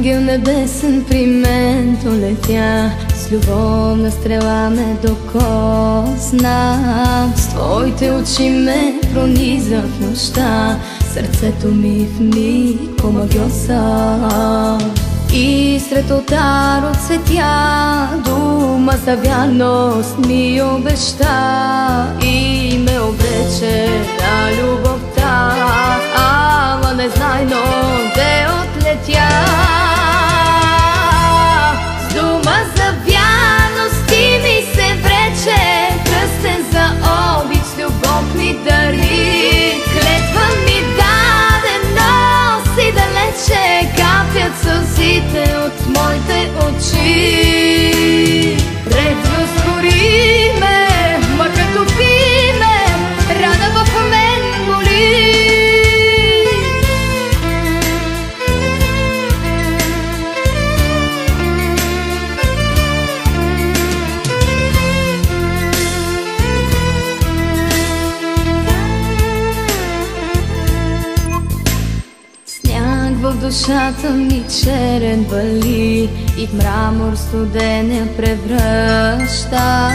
Ангел небесен при мен долетя, с любовна стрела ме докосна. С твоите очи ме прониза в нощта, сърцето ми в миг омагьоса. И сред олтар от цветя дума за вярност ми обеща и ме обрече на любовта, ама незнайно де отлетя. С дума за вярност ти ми се врече, кръстен за обич с любов ми дари. Клетва ми даде, носи далече, капят сълзите от моите очи. Ревност гори ме, мъка топи ме, рана в мен боли. В душата ми черен вали и в мрамор студен я превръща.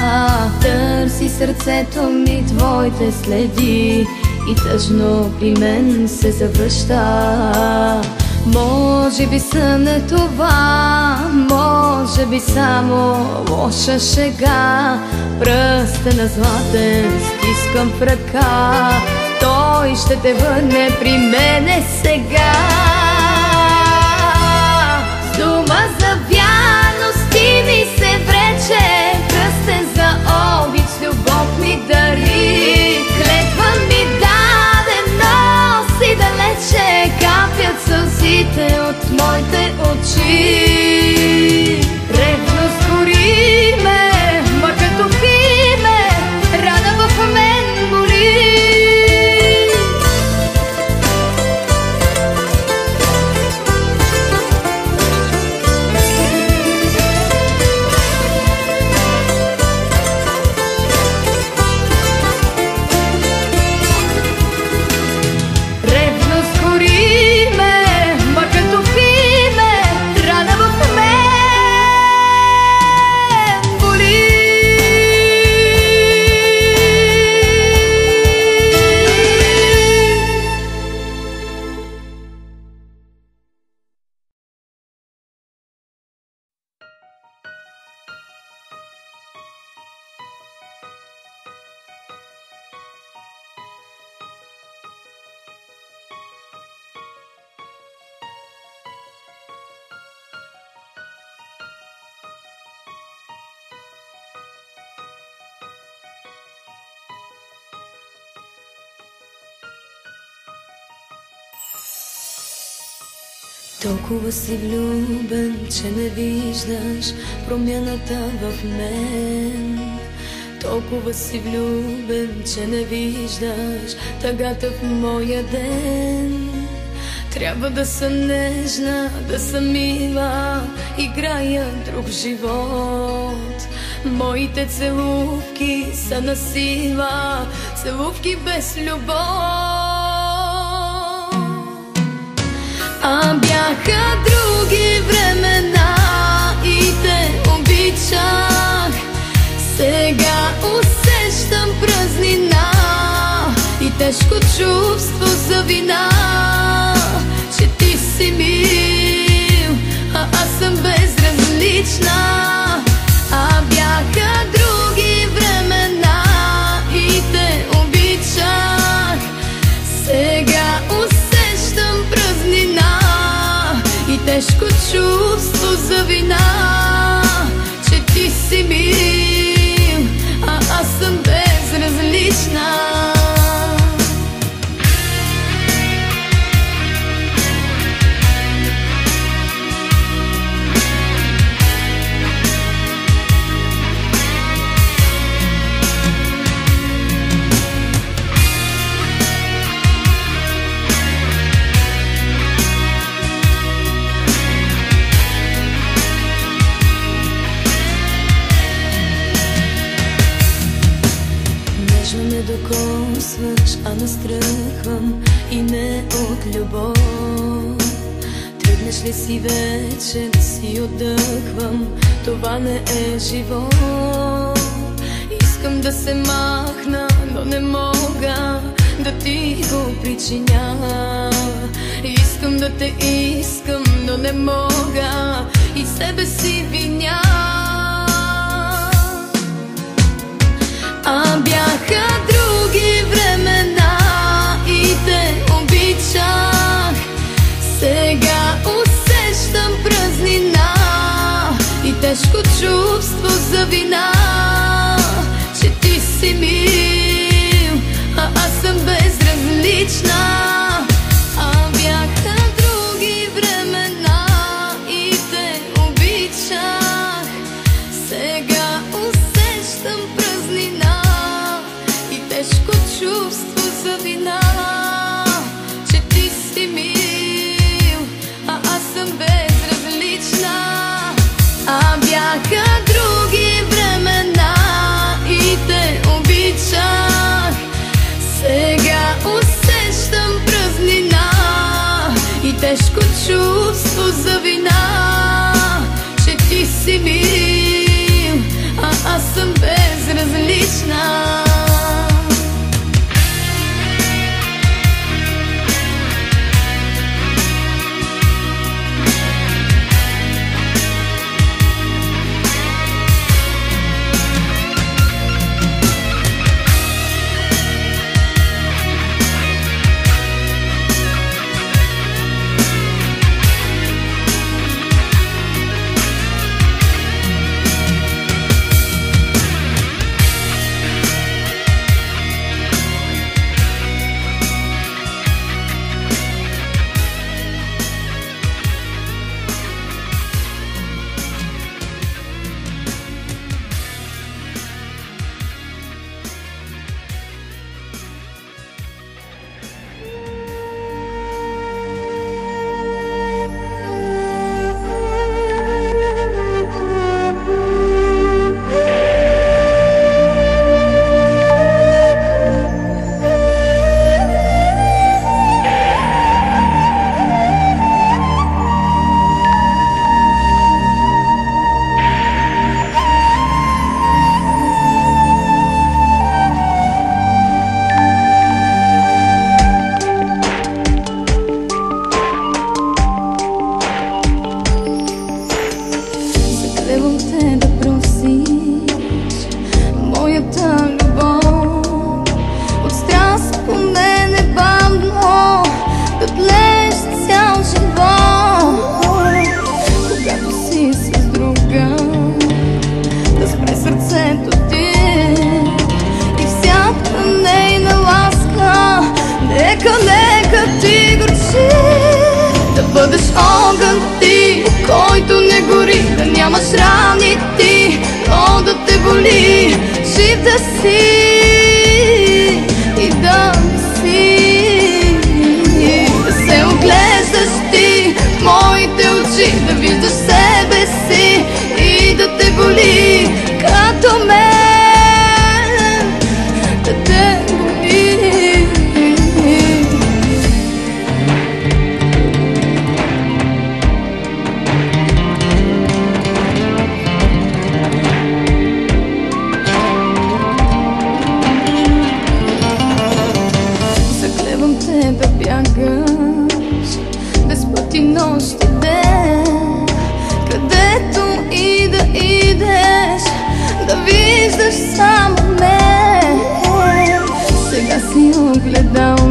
Търси сърцето ми твоите следи и тъжно при мен се завръща. Може би сън е това, може би само лоша шега. Пръстен на златен стискам в ръка, той ще те върне при мене сега. С дума за вярност ти ми се врече, кръстен за обич с любов ми дари. Клетва ми даде, носи далече, капят сълзите от моите очи. Ревност гори ме, мъка топи ме, рана в мен боли. Толкова си влюбен, че не виждаш промяната в мен. Толкова си влюбен, че не виждаш тъгата в моя ден. Трябва да съм нежна, да съм мила, играя друг живот. Моите целувки са на сила, целувки без любов. А бяха други времена и те обичах. Сега усещам празнина и тежко чувство за вина, че ти си мил, а аз съм безразлична. А бяха други времена и те обичах. Сега усещам празнина и тежко чувство за вина, че ти си мил, а аз съм безразлична. Докосваш, а настръхвам и не от любов. Свикнеш ли си вече да си отдъхвам? Това не е живот. Искам да се махна, но не мога да ти го причиня. Искам да те искам, но не мога и себе си виня. А бяха други времена и те обичах. Сега усещам празнина и тежко чувство за вина, че ти си мил, а аз съм безразлична. А бяха други времена и те обичах. Сега усещам празнина и тежко чувство за вина, че ти си мил, а аз съм безразлична. А бяха други времена и те обичах. Сега усещам празнина и тежко чувство за вина, че ти си мил, а аз съм безразлична. Който не гори, да нямаш рани ти, но да те боли, жив да си и да си, да се оглеждаш ти в моите очи, да виждаш себе си и да те боли като мен, да те боли. Да бягаш без път и нощ и ден, където и да идеш, да виждаш само мен. Сега си огледал